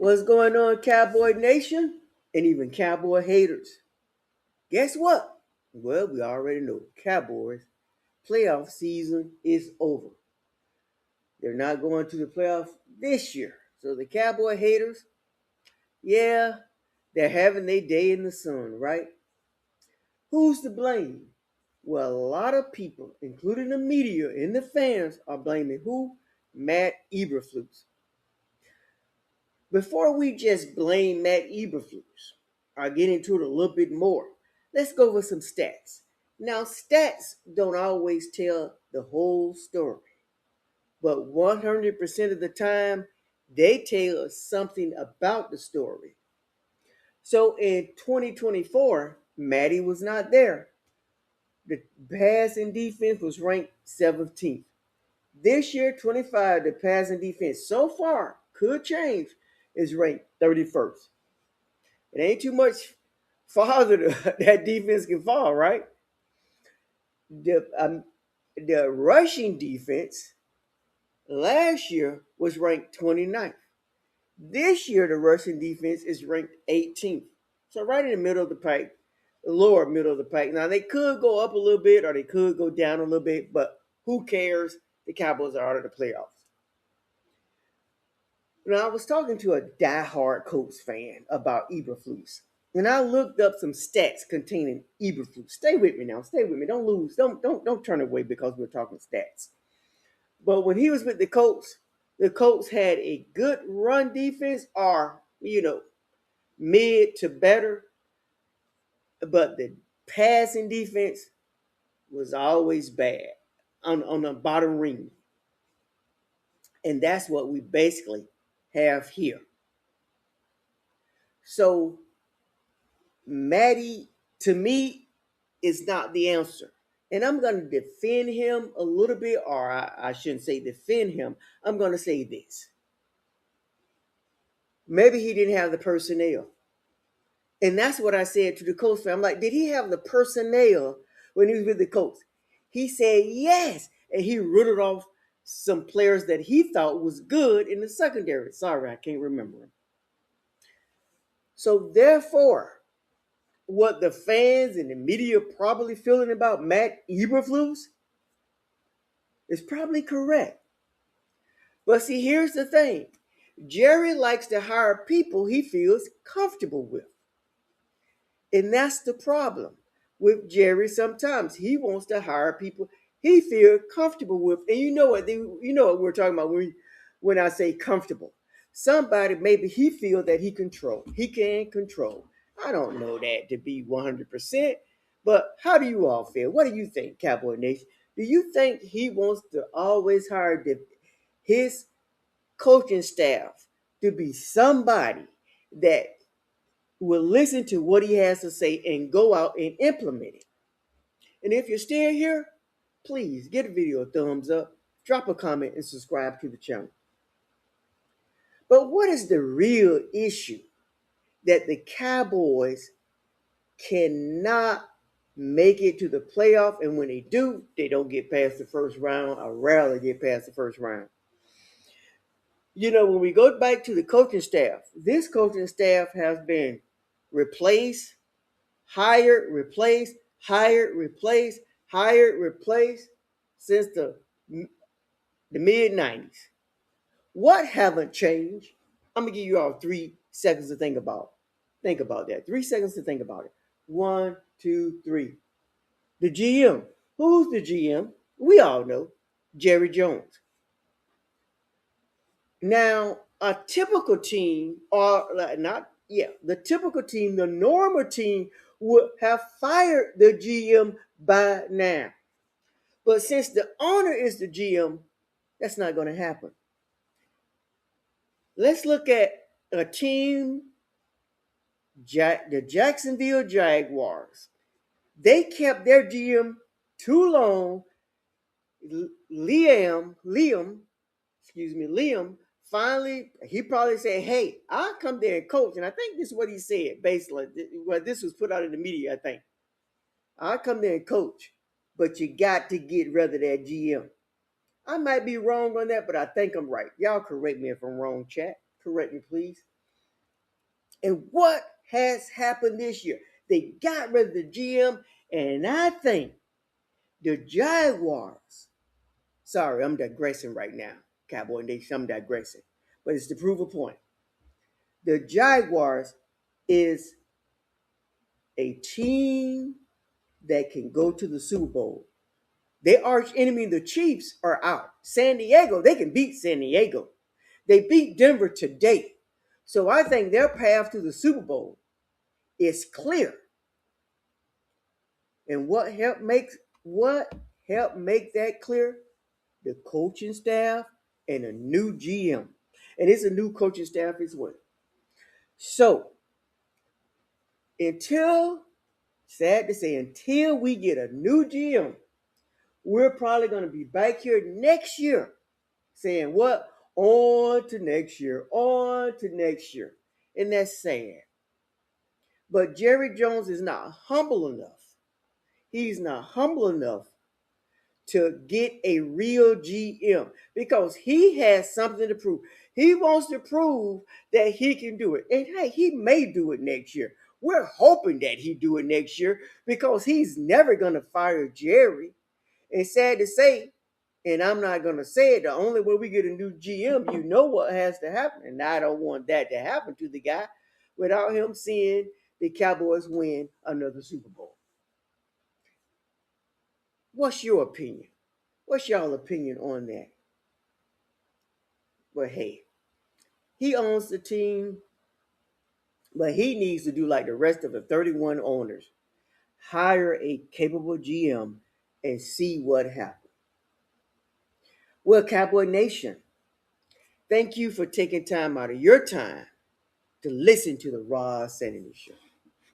What's going on, Cowboy Nation and even Cowboy haters? Guess what? Well, we already know Cowboys playoff season is over. They're not going to the playoff this year. So the Cowboy haters, yeah, they're having their day in the sun, right? Who's to blame? Well, a lot of people, including the media and the fans, are blaming who? Matt Eberflus. Before we just blame Matt Eberflus, I'll get into it a little bit more. Let's go over some stats. Now, stats don't always tell the whole story, but 100% of the time, they tell us something about the story. So in 2024, Matty was not there. The passing defense was ranked 17th. This year, 25, the passing defense so far could change, is ranked 31st. It ain't too much farther that defense can fall, right? The the rushing defense last year was ranked 29th. This year, the rushing defense is ranked 18th. So right in the middle of the pack, the lower middle of the pack. Now, they could go up a little bit or they could go down a little bit, but who cares? The Cowboys are out of the playoffs. Now, I was talking to a diehard Colts fan about Eberflus, and I looked up some stats containing Eberflus. Stay with me now. Stay with me. Don't lose. Don't turn away because we're talking stats. But when he was with the Colts had a good run defense, or mid to better, but the passing defense was always bad on the bottom ring, and that's what we basically have here. So Matty, to me, is not the answer. And I'm going to defend him a little bit, or I shouldn't say defend him. I'm going to say this. Maybe he didn't have the personnel. And that's what I said to the coach. I'm like, did he have the personnel when he was with the coach? He said yes. And he riddled off some players that he thought was good in the secondary. Sorry, I can't remember them. So therefore, what the fans and the media probably feeling about Matt Eberflus is probably correct. But see, here's the thing. Jerry likes to hire people he feels comfortable with. And that's the problem with Jerry sometimes. He wants to hire people he feels comfortable with. And you know what we're talking about when I say comfortable. Somebody maybe he feels that he can control. I don't know that to be 100%, but how do you all feel? What do you think, Cowboy Nation? Do you think he wants to always hire his coaching staff to be somebody that will listen to what he has to say and go out and implement it? And if you're still here, please give the video a thumbs up, drop a comment, and subscribe to the channel. But what is the real issue that the Cowboys cannot make it to the playoff, and when they do, they don't get past the first round, or rarely get past the first round? When we go back to the coaching staff, this coaching staff has been replaced, hired, replaced, hired, replaced, hired, replaced since the mid-90s. What haven't changed? I'm going to give you all 3 seconds to think about. Think about that. 3 seconds to think about it. 1, 2, 3. The GM. Who's the GM? We all know. Jerry Jones. Now, a typical team, the typical team, the normal team would have fired the GM by now. But since the owner is the GM, that's not going to happen. Let's look at a team, the Jacksonville Jaguars. They kept their GM too long. Liam, finally, he probably said, hey, I'll come there and coach. And I think this is what he said, basically. Well, this was put out in the media, I think. I'll come there and coach, but you got to get rid of that GM. I might be wrong on that, but I think I'm right. Y'all correct me if I'm wrong, chat. Correct me, please. And what has happened this year? They got rid of the GM, and I think the Jaguars. Sorry, I'm digressing right now, Cowboy Nation. I'm digressing, but it's to prove a point. The Jaguars is a team that can go to the Super Bowl. Their arch enemy, the Chiefs, are out. San Diego, they can beat San Diego. They beat Denver today. So I think their path to the Super Bowl is clear. And what helped make that clear? The coaching staff and a new GM. And it's a new coaching staff as well. So until, sad to say, until we get a new GM, we're probably going to be back here next year saying what? On to next year, on to next year. And that's sad. But Jerry Jones is not humble enough. He's not humble enough to get a real GM because he has something to prove. He wants to prove that he can do it. And hey, he may do it next year. We're hoping that he do it next year because he's never going to fire Jerry. And sad to say, and I'm not going to say it, the only way we get a new GM, you know what has to happen. And I don't want that to happen to the guy without him seeing the Cowboys win another Super Bowl. What's your opinion? What's y'all opinion on that? But hey, he owns the team, but he needs to do like the rest of the 31 owners. Hire a capable GM and see what happens. Well, Cowboy Nation, thank you for taking time out of your time to listen to the Raw Sanity Show.